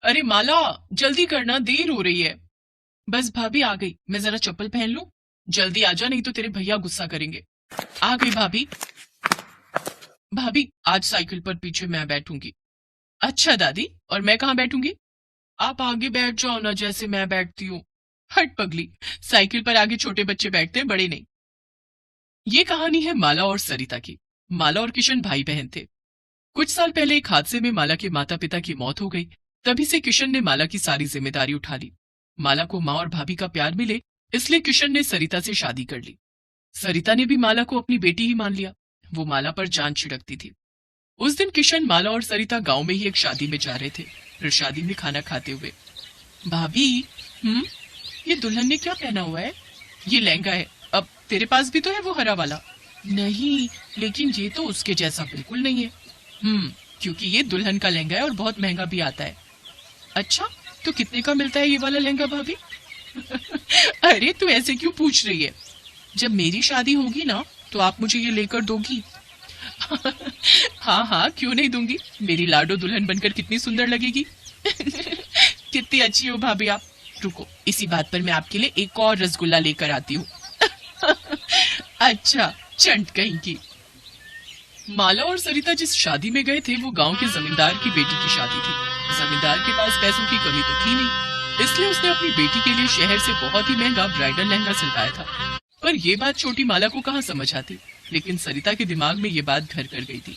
अरे माला, जल्दी करना, देर हो रही है। बस भाभी आ गई, मैं जरा चप्पल पहन लूं। जल्दी आ जा, नहीं तो तेरे भैया गुस्सा करेंगे। आ गई भाभी। भाभी, आज साइकिल पर पीछे मैं बैठूंगी। अच्छा दादी, और मैं कहाँ बैठूंगी? आप आगे बैठ जाओ ना, जैसे मैं बैठती हूँ। हट पगली, साइकिल पर आगे छोटे बच्चे बैठते हैं, बड़े नहीं। ये कहानी है माला और सरिता की। माला और किशन भाई बहन थे। कुछ साल पहले एक हादसे में माला के माता पिता की मौत हो गई। तभी से किशन ने माला की सारी जिम्मेदारी उठा ली। माला को माँ और भाभी का प्यार मिले, इसलिए किशन ने सरिता से शादी कर ली। सरिता ने भी माला को अपनी बेटी ही मान लिया। वो माला पर जान छिड़कती थी। उस दिन किशन, माला और सरिता गांव में ही एक शादी में जा रहे थे। फिर शादी में खाना खाते हुए, भाभी, ये दुल्हन ने क्या पहना हुआ है? ये लहंगा है। अब तेरे पास भी तो है वो हरा वाला। नहीं, लेकिन ये तो उसके जैसा बिल्कुल नहीं है। क्योंकि ये दुल्हन का लहंगा है और बहुत महंगा भी आता है। अच्छा, तो कितने का मिलता है ये वाला लहंगा भाभी? अरे तू ऐसे क्यों पूछ रही है? जब मेरी शादी होगी ना, तो आप मुझे ये लेकर दोगी। हाँ हाँ, क्यों नहीं दूंगी। मेरी लाडो दुल्हन बनकर कितनी सुंदर लगेगी। कितनी अच्छी हो भाभी आप। रुको, इसी बात पर मैं आपके लिए एक और रसगुल्ला लेकर आती हूँ। अच्छा, चंट कहीं की। माला और सरिता जिस शादी में गए थे, वो गांव के जमींदार की बेटी की शादी थी। जमींदार के पास पैसों की कमी तो थी नहीं, इसलिए उसने अपनी बेटी के लिए शहर से बहुत ही महंगा ब्राइडल लहंगा सिलवाया था। पर यह बात छोटी माला को कहाँ समझ आती, लेकिन सरिता के दिमाग में ये बात घर कर गई थी।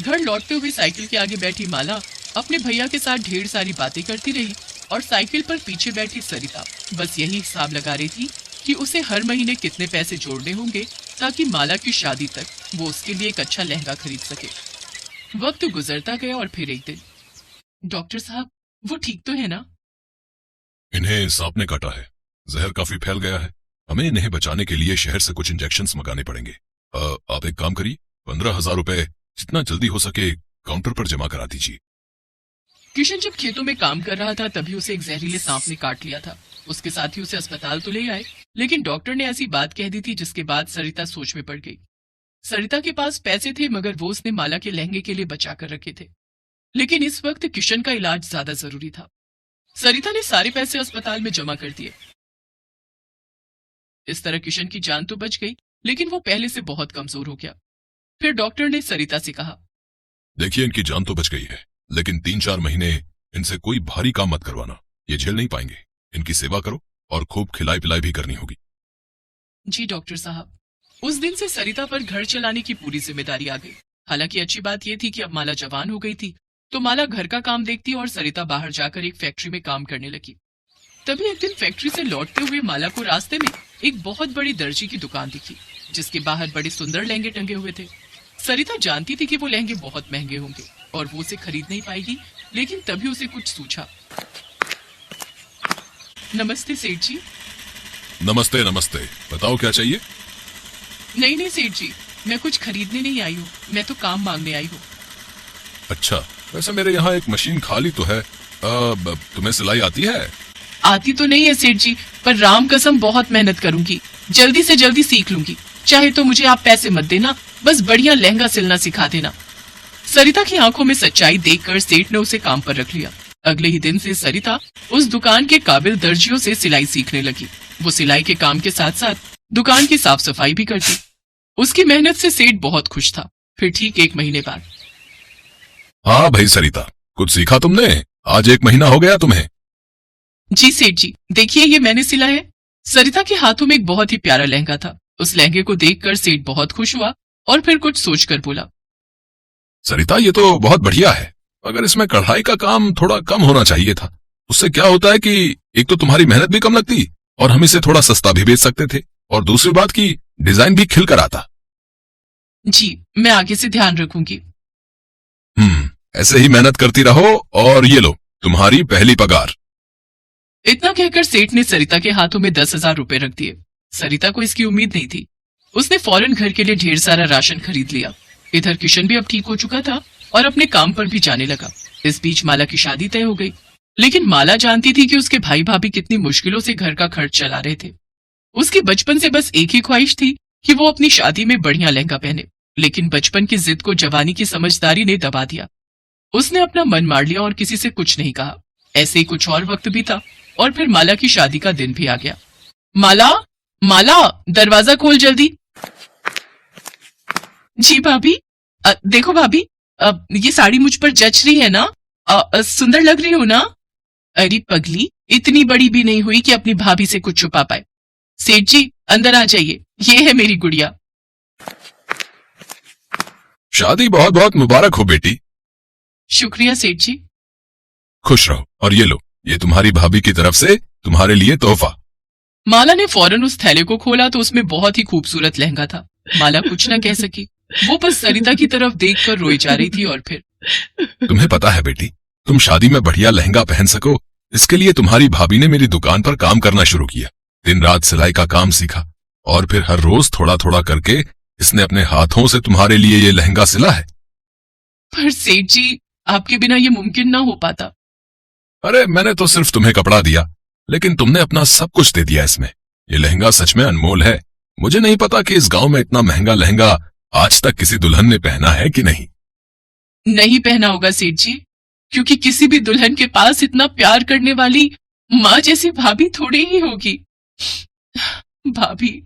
घर लौटते हुए साइकिल के आगे बैठी माला अपने भैया के साथ ढेर सारी बातें करती रही, और साइकिल पर पीछे बैठी सरिता बस यही हिसाब लगा रही थी कि उसे हर महीने कितने पैसे जोड़ने होंगे, ताकि माला की शादी तक वो उसके लिए एक अच्छा लहंगा खरीद सके। वक्त गुजरता गया और फिर एक दिन, डॉक्टर साहब, वो ठीक तो है ना? इन्हें सांप ने काटा है, जहर काफी फैल गया है। हमें इन्हें बचाने के लिए शहर से कुछ इंजेक्शंस मंगाने पड़ेंगे। आप एक काम करिए, 15,000 रुपए जितना जल्दी हो सके काउंटर पर जमा करा दीजिए। किशन जब खेतों में काम कर रहा था, तभी उसे एक जहरीले सांप ने काट लिया था। उसके साथी उसे अस्पताल तो ले आए, लेकिन डॉक्टर ने ऐसी बात कह दी थी जिसके बाद सरिता सोच में पड़ गई। सरिता के पास पैसे थे, मगर वो उसने माला के लहंगे के लिए बचा कर रखे थे। लेकिन इस वक्त किशन का इलाज ज्यादा जरूरी था। सरिता ने सारे पैसे अस्पताल में जमा कर दिए। इस तरह किशन की जान तो बच गई, लेकिन वो पहले से बहुत कमजोर हो गया। फिर डॉक्टर ने सरिता से कहा, देखिए, इनकी जान तो बच गई है, लेकिन 3-4 महीने इनसे कोई भारी काम मत करवाना, ये झेल नहीं पाएंगे। इनकी सेवा करो और खूब खिलाई पिलाई भी करनी होगी। जी डॉक्टर साहब। उस दिन से सरिता पर घर चलाने की पूरी जिम्मेदारी आ गई। हालांकि अच्छी बात यह थी कि अब माला जवान हो गई थी, तो माला घर का काम देखती और सरिता बाहर जाकर एक फैक्ट्री में काम करने लगी। तभी एक दिन फैक्ट्री से लौटते हुए माला को रास्ते में एक बहुत बड़ी दर्जी की दुकान दिखी, जिसके बाहर बड़े सुंदर लहंगे टंगे हुए थे। सरिता जानती थी कि वो लहंगे बहुत महंगे होंगे और वो उसे खरीद नहीं पाएगी, लेकिन तभी उसे कुछ सूझा। नमस्ते सेठ जी। नमस्ते नमस्ते, बताओ क्या चाहिए? नहीं सेठ जी, मैं कुछ खरीदने नहीं आई हूँ, मैं तो काम मांगने आई हूँ। अच्छा, वैसे मेरे यहाँ एक मशीन खाली तो है। तुम्हें सिलाई आती है? आती तो नहीं है सेठ जी, पर राम कसम बहुत मेहनत करूंगी, जल्दी से जल्दी सीख लूंगी। चाहे तो मुझे आप पैसे मत देना, बस बढ़िया लहंगा सिलना सिखा देना। सरिता की आंखों में सच्चाई देखकर सेठ ने उसे काम पर रख लिया। अगले ही दिन से सरिता उस दुकान के काबिल दर्जियों से सिलाई सीखने लगी। वो सिलाई के काम के साथ साथ दुकान की साफ सफाई भी करती। उसकी मेहनत से सेठ बहुत खुश था। फिर ठीक 1 महीने बाद, हाँ भाई सरिता, कुछ सीखा तुमने? आज 1 महीना हो गया तुम्हें। जी सेठ जी, देखिए ये मैंने सिला है। सरिता के हाथों में एक बहुत ही प्यारा लहंगा था। उस लहंगे को देखकर सेठ बहुत खुश हुआ और फिर कुछ सोचकर बोला, सरिता, ये तो बहुत बढ़िया है, मगर इसमें कढ़ाई का काम थोड़ा कम होना चाहिए था। उससे क्या होता है कि एक तो तुम्हारी मेहनत भी कम लगती और हम इसे थोड़ा सस्ता भी बेच सकते थे, और दूसरी बात की डिजाइन भी खिल कर आता। जी, मैं आगे से ध्यान रखूंगी। ऐसे ही मेहनत करती रहो, और ये लो तुम्हारी पहली पगार। इतना कहकर सेठ ने सरिता के हाथों में 10,000 रुपए रख दिए। सरिता को इसकी उम्मीद नहीं थी। उसने फौरन घर के लिए ढेर सारा राशन खरीद लिया। इधर किशन भी अब ठीक हो चुका था और अपने काम पर भी जाने लगा। इस बीच माला की शादी तय हो गई, लेकिन माला जानती थी कि उसके भाई भाभी कितनी मुश्किलों से घर का खर्च चला रहे थे। उसकी बचपन से बस एक ही ख्वाहिश थी कि वो अपनी शादी में बढ़िया लहंगा पहने, लेकिन बचपन की जिद को जवानी की समझदारी ने दबा दिया। उसने अपना मन मार लिया और किसी से कुछ नहीं कहा। ऐसे ही कुछ और वक्त बीता और फिर माला की शादी का दिन भी आ गया। माला, माला, दरवाजा खोल जल्दी। जी भाभी। देखो भाभी, ये साड़ी मुझ पर जच रही है ना? सुंदर लग रही हो ना? अरे पगली, इतनी बड़ी भी नहीं हुई कि अपनी भाभी से कुछ छुपा पाए। सेठ जी अंदर आ जाइए, ये है मेरी गुड़िया। शादी बहुत बहुत मुबारक हो बेटी। शुक्रिया सेठ जी। खुश रहो, और ये लो, ये तुम्हारी भाभी की तरफ से तुम्हारे लिए तोहफा। माला ने फौरन उस थैले को खोला तो उसमें बहुत ही खूबसूरत लहंगा था। माला कुछ न कह सकी, वो बस सरिता की तरफ देखकर रोई जा रही थी। और फिर तुम्हें पता है बेटी, तुम शादी में बढ़िया लहंगा पहन सको, इसके लिए तुम्हारी भाभी ने मेरी दुकान पर काम करना शुरू किया। दिन रात सिलाई का काम सीखा और फिर हर रोज थोड़ा थोड़ा करके इसने अपने हाथों से तुम्हारे लिए ये लहंगा सिला है। पर सेठ जी, आपके बिना ये मुमकिन ना हो पाता। अरे मैंने तो सिर्फ तुम्हें कपड़ा दिया, लेकिन तुमने अपना सब कुछ दे दिया इसमें। ये लहंगा सच में अनमोल है। मुझे नहीं पता कि इस गांव में इतना महंगा लहंगा आज तक किसी दुल्हन ने पहना है कि नहीं। नहीं पहना होगा सेठ जी, क्योंकि किसी भी दुल्हन के पास इतना प्यार करने वाली माँ जैसी भाभी थोड़ी ही होगी। भाभी।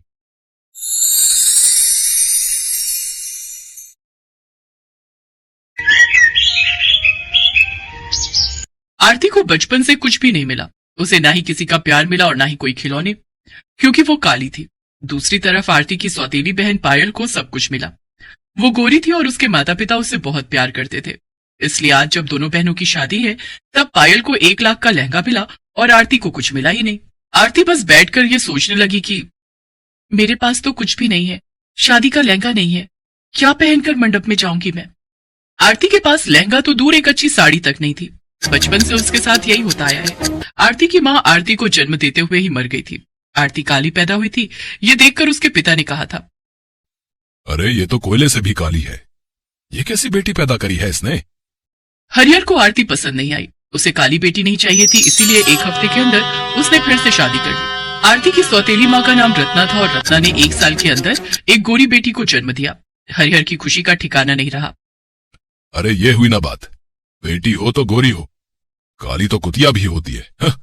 आरती को बचपन से कुछ भी नहीं मिला। उसे ना ही किसी का प्यार मिला और ना ही कोई खिलौने, क्योंकि वो काली थी। दूसरी तरफ आरती की सौतेली बहन पायल को सब कुछ मिला। वो गोरी थी और उसके माता पिता उससे बहुत प्यार करते थे। इसलिए आज जब दोनों बहनों की शादी है, तब पायल को 1 लाख का लहंगा मिला और आरती को कुछ मिला ही नहीं। आरती बस बैठकर ये सोचने लगी कि मेरे पास तो कुछ भी नहीं है, शादी का लहंगा नहीं है, क्या पहनकर मंडप में जाऊंगी मैं। आरती के पास लहंगा तो दूर, एक अच्छी साड़ी तक नहीं थी। बचपन से उसके साथ यही होता आया है। आरती की माँ आरती को जन्म देते हुए ही मर गई थी। आरती काली पैदा हुई थी, ये देखकर उसके पिता ने कहा था, अरे ये तो कोयले से भी काली है, ये कैसी बेटी पैदा करी है इसने। हरिहर को आरती पसंद नहीं आई। उसे काली बेटी नहीं चाहिए थी, इसीलिए 1 हफ्ते के अंदर उसने फिर से शादी कर ली। आरती की सौतेली माँ का नाम रत्ना था और रत्ना ने 1 साल के अंदर एक गोरी बेटी को जन्म दिया। हरिहर की खुशी का ठिकाना नहीं रहा। अरे ये हुई ना बात, बेटी हो तो गोरी हो, काली तो कुतिया भी होती है।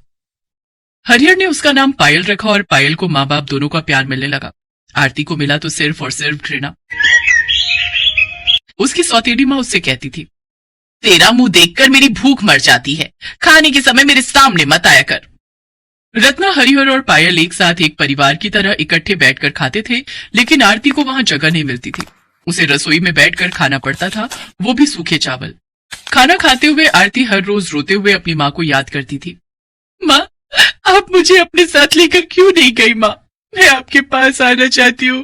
हरिहर ने उसका नाम पायल रखा और पायल को माँ बाप दोनों का प्यार मिलने लगा। आरती को मिला तो सिर्फ और सिर्फ घृणा। उसकी सौतेली माँ उससे कहती थी, तेरा मुंह देखकर मेरी भूख मर जाती है, खाने के समय मेरे सामने मत आया कर। रत्ना, हरिहर और पायल एक साथ एक परिवार की तरह इकट्ठे बैठकर खाते थे, लेकिन आरती को वहां जगह नहीं मिलती थी। उसे रसोई में बैठकर खाना पड़ता था, वो भी सूखे चावल। खाना खाते हुए आरती हर रोज रोते हुए अपनी माँ को याद करती थी। माँ, आप मुझे अपने साथ लेकर क्यों नहीं गई? माँ, मैं आपके पास आना चाहती हूँ।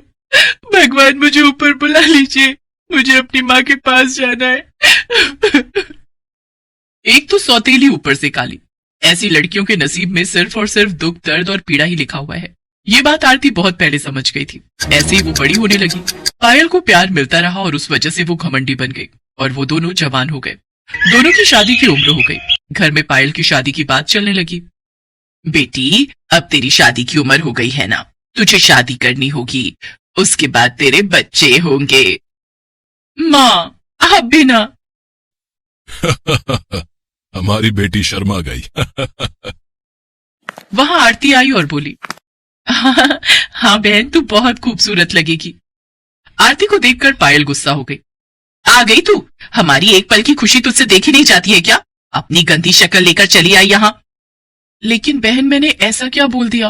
भगवान मुझे ऊपर बुला लीजिए, मुझे अपनी माँ के पास जाना है। एक तो सौतेली, ऊपर से काली। ऐसी लड़कियों के नसीब में सिर्फ और सिर्फ दुख, दर्द और पीड़ा ही लिखा हुआ है। ये बात आरती बहुत पहले समझ गई थी। ऐसे ही वो बड़ी होने लगी। पायल को प्यार मिलता रहा और उस वजह से वो घमंडी बन गई और वो दोनों जवान हो गए। दोनों की शादी की उम्र हो गई। घर में पायल की शादी की बात चलने लगी। बेटी, अब तेरी शादी की उम्र हो गई है ना, तुझे शादी करनी होगी, उसके बाद तेरे बच्चे होंगे। माँ, आप भी ना। हमारी बेटी शर्मा गई। वहां आरती आई और बोली, हाँ बहन, तू बहुत खूबसूरत लगेगी। आरती को देखकर पायल गुस्सा हो गई। आ गई तू? हमारी एक पल की खुशी तुझसे देखी नहीं जाती है क्या? अपनी गंदी शक्ल लेकर चली आई यहाँ। लेकिन बहन, मैंने ऐसा क्या बोल दिया?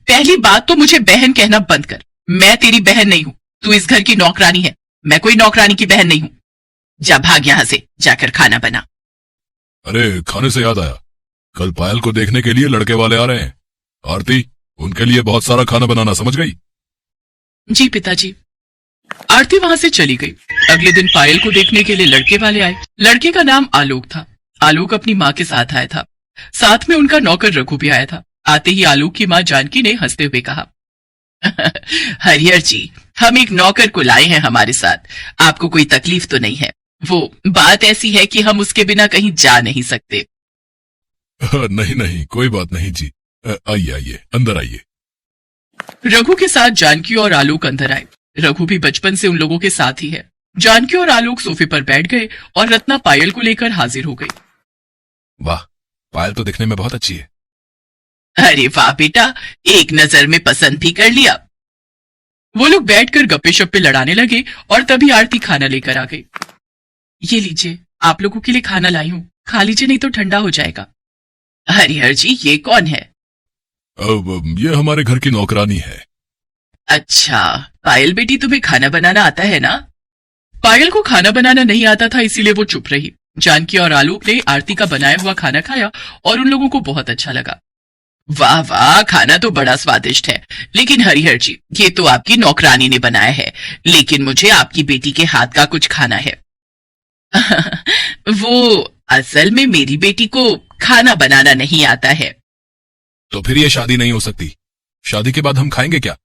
पहली बात तो मुझे बहन कहना बंद कर। मैं तेरी बहन नहीं हूं, तू इस घर की नौकरानी है। मैं कोई नौकरानी की बहन नहीं हूं। जा भाग यहां से, जाकर खाना बना। अरे खाने से याद आया, कल पायल को देखने के लिए लड़के वाले आ रहे हैं। आरती, उनके लिए बहुत सारा खाना बनाना, समझ गई? जी पिताजी। आरती वहां से चली गई। अगले दिन पायल को देखने के लिए लड़के वाले आए। लड़के का नाम आलोक था। आलोक अपनी माँ के साथ आया था। साथ में उनका नौकर रघु भी आया था। आते ही आलोक की माँ जानकी ने हंसते हुए कहा, हरिहर जी, हम एक नौकर को लाए हैं हमारे साथ। आपको कोई तकलीफ तो नहीं है? वो बात ऐसी है कि हम उसके बिना कहीं जा नहीं सकते। नहीं नहीं, कोई बात नहीं जी। आइए आइए, अंदर आइए। रघु के साथ जानकी और आलोक अंदर आए। रघु भी बचपन से उन लोगों के साथ ही है। जानकी और आलोक सोफे पर बैठ गए और रत्ना पायल को लेकर हाजिर हो गई। वाह, पायल तो दिखने में बहुत अच्छी है। अरे वाह बेटा, एक नजर में पसंद भी कर लिया। वो लोग बैठकर गप्पे शप्पे लड़ाने लगे और तभी आरती खाना लेकर आ गई। ये लीजिए, आप लोगों के लिए खाना लाई हूं, खा लीजिए नहीं तो ठंडा हो जाएगा। हरिहर जी, ये कौन है? अब ये हमारे घर की नौकरानी है। अच्छा, पायल बेटी तुम्हें खाना बनाना आता है ना? पायल को खाना बनाना नहीं आता था, इसीलिए वो चुप रही। जानकी और आलोक ने आरती का बनाया हुआ खाना खाया और उन लोगों को बहुत अच्छा लगा। वाह वाह, खाना तो बड़ा स्वादिष्ट है, लेकिन हरिहर जी, ये तो आपकी नौकरानी ने बनाया है, लेकिन मुझे आपकी बेटी के हाथ का कुछ खाना है। वो असल में मेरी बेटी को खाना बनाना नहीं आता है। तो फिर ये शादी नहीं हो सकती। शादी के बाद हम खाएंगे क्या?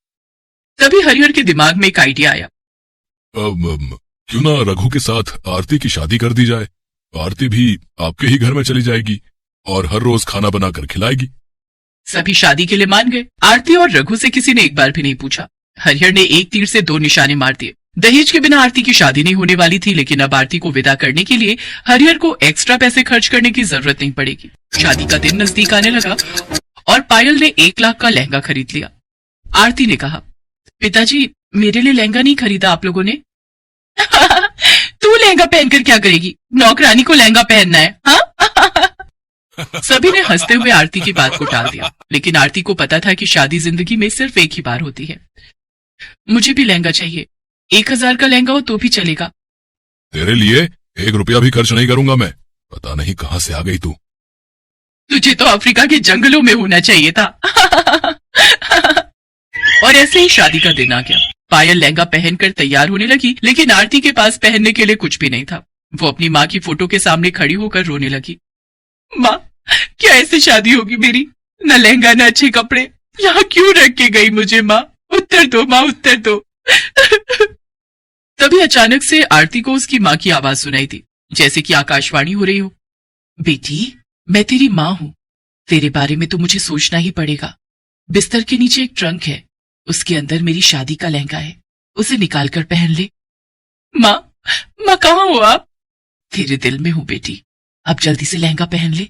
तभी हरिहर के दिमाग में एक आइडिया आया। क्यों ना रघु के साथ आरती की शादी कर दी जाए। आरती भी आपके ही घर में चली जाएगी और हर रोज खाना बनाकर खिलाएगी। सभी शादी के लिए मान गए। आरती और रघु से किसी ने एक बार भी नहीं पूछा। हरिहर ने एक तीर से 2 निशाने मार दिए। दहेज के बिना आरती की शादी नहीं होने वाली थी, लेकिन अब आरती को विदा करने के लिए हरिहर को एक्स्ट्रा पैसे खर्च करने की जरूरत नहीं पड़ेगी। शादी का दिन नजदीक आने लगा और पायल ने 1 लाख का लहंगा खरीद लिया। आरती ने कहा, पिताजी, मेरे लिए लहंगा नहीं खरीदा आप लोगों ने? तू लहंगा पहनकर क्या करेगी? नौकरानी को लहंगा पहनना है, हाँ? सभी ने हंसते हुए आरती की बात को टाल दिया, लेकिन आरती को पता था कि शादी जिंदगी में सिर्फ एक ही बार होती है। मुझे भी लहंगा चाहिए, 1000 का लहंगा हो तो भी चलेगा। तेरे लिए 1 रुपया भी खर्च नहीं करूंगा मैं। पता नहीं कहां से आ गई तू। तुझे तो अफ्रीका के जंगलों में होना चाहिए था। और ऐसे ही शादी का दिन आ गया। पायल लहंगा पहनकर तैयार होने लगी, लेकिन आरती के पास पहनने के लिए कुछ भी नहीं था। वो अपनी माँ की फोटो के सामने खड़ी होकर रोने लगी। माँ, क्या ऐसे शादी होगी मेरी? न लहंगा न अच्छे कपड़े, यहाँ क्यों रख के गई मुझे? माँ उत्तर दो, माँ उत्तर दो। तभी अचानक से आरती को उसकी माँ की आवाज सुनाई दी, जैसे कि आकाशवाणी हो रही हो। बेटी, मैं तेरी माँ हूँ, तेरे बारे में तो मुझे सोचना ही पड़ेगा। बिस्तर के नीचे एक ट्रंक है, उसके अंदर मेरी शादी का लहंगा है, उसे निकाल कर पहन ले। माँ कहाँ हो आप? तेरे दिल में हूँ बेटी, अब जल्दी से लहंगा पहन ले।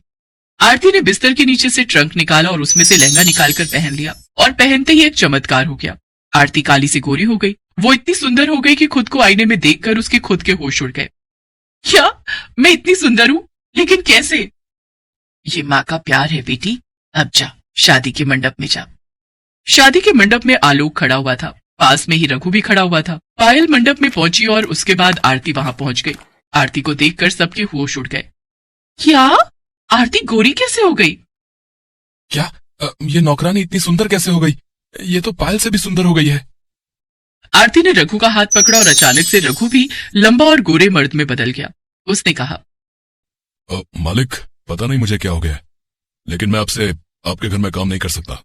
आरती ने बिस्तर के नीचे से ट्रंक निकाला और उसमें से लहंगा निकालकर पहन लिया, और पहनते ही एक चमत्कार हो गया। आरती काली से गोरी हो गई। वो इतनी सुंदर हो गई कि खुद को आईने में देखकर उसके खुद के होश उड़ गए। क्या मैं इतनी सुंदर हूँ? लेकिन कैसे? ये माँ का प्यार है बेटी। अब जा, शादी के मंडप में जा। शादी के मंडप में आलोक खड़ा हुआ था, पास में ही रघु भी खड़ा हुआ था। पायल मंडप में पहुंची और उसके बाद आरती वहां पहुंच गई। आरती को देखकर सबके होश उड़ गए। क्या? आरती गोरी कैसे हो गई? क्या ये नौकरानी इतनी सुंदर कैसे हो गई? ये तो पायल से भी सुंदर हो गई है। आरती ने रघु का हाथ पकड़ा और अचानक से रघु भी लंबा और गोरे मर्द में बदल गया। उसने कहा, मालिक, पता नहीं मुझे क्या हो गया, लेकिन मैं आपसे आपके घर में काम नहीं कर सकता।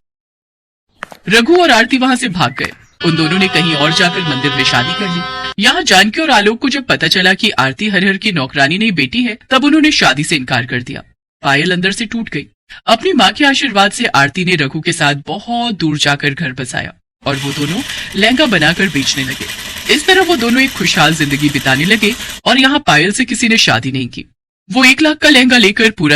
रघु और आरती वहां से भाग गए। उन दोनों ने कहीं और जाकर मंदिर में शादी कर ली। यहाँ जानकी और आलोक को जब पता चला कि आरती हरिहर की नौकरानी नहीं बेटी है, तब उन्होंने शादी से इनकार कर दिया। पायल अंदर से टूट गई। अपनी माँ के आशीर्वाद से आरती ने रघु के साथ बहुत दूर जाकर घर बसाया और वो दोनों लहंगा बनाकर बेचने लगे। इस तरह वो दोनों एक खुशहाल जिंदगी बिताने लगे और यहाँ पायल से किसी ने शादी नहीं की। वो 1 लाख का लहंगा लेकर पूरा